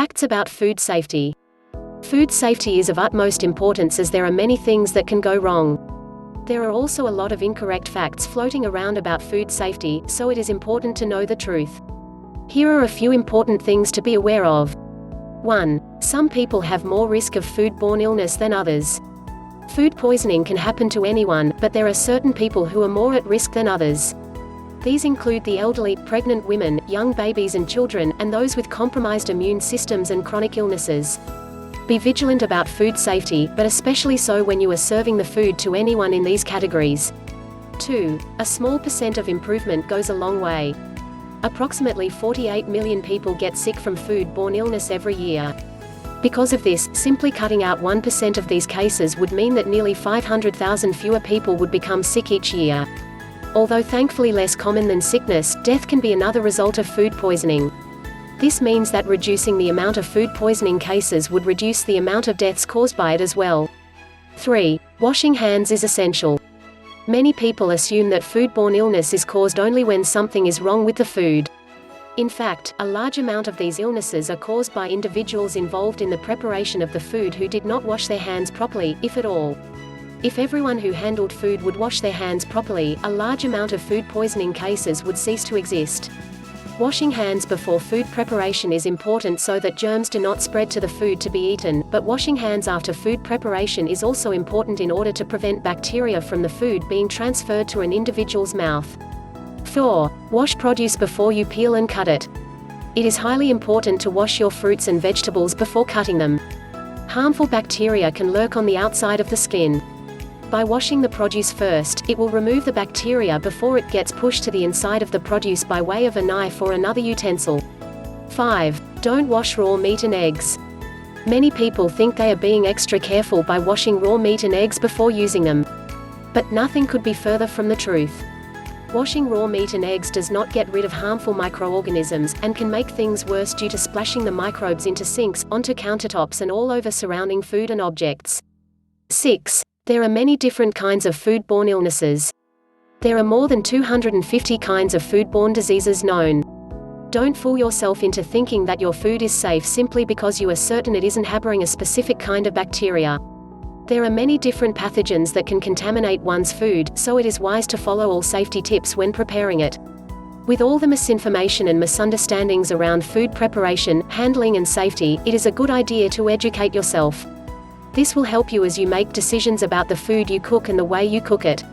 Facts about food safety. Food safety is of utmost importance as there are many things that can go wrong. There are also a lot of incorrect facts floating around about food safety, so it is important to know the truth. Here are a few important things to be aware of. 1. Some people have more risk of food-borne illness than others. Food poisoning can happen to anyone, but there are certain people who are more at risk than others. These include the elderly, pregnant women, young babies and children, and those with compromised immune systems and chronic illnesses. Be vigilant about food safety, but especially so when you are serving the food to anyone in these categories. 2. A small % of improvement goes a long way. Approximately 48 million people get sick from food-borne illness every year. Because of this, simply cutting out 1% of these cases would mean that nearly 500,000 fewer people would become sick each year. Although thankfully less common than sickness, death can be another result of food poisoning. This means that reducing the amount of food poisoning cases would reduce the amount of deaths caused by it as well. 3. Washing hands is essential. Many people assume that food-borne illness is caused only when something is wrong with the food. In fact, a large amount of these illnesses are caused by individuals involved in the preparation of the food who did not wash their hands properly, if at all. If everyone who handled food would wash their hands properly, a large amount of food poisoning cases would cease to exist. Washing hands before food preparation is important so that germs do not spread to the food to be eaten, but washing hands after food preparation is also important in order to prevent bacteria from the food being transferred to an individual's mouth. 4. Wash produce before you peel and cut it. It is highly important to wash your fruits and vegetables before cutting them. Harmful bacteria can lurk on the outside of the skin. By washing the produce first, it will remove the bacteria before it gets pushed to the inside of the produce by way of a knife or another utensil. 5. Don't wash raw meat and eggs. Many people think they are being extra careful by washing raw meat and eggs before using them. But nothing could be further from the truth. Washing raw meat and eggs does not get rid of harmful microorganisms, and can make things worse due to splashing the microbes into sinks, onto countertops and all over surrounding food and objects. 6. There are many different kinds of food-borne illnesses. There are more than 250 kinds of food-borne diseases known. Don't fool yourself into thinking that your food is safe simply because you are certain it isn't harboring a specific kind of bacteria. There are many different pathogens that can contaminate one's food, so it is wise to follow all safety tips when preparing it. With all the misinformation and misunderstandings around food preparation, handling and safety, it is a good idea to educate yourself. This will help you as you make decisions about the food you cook and the way you cook it.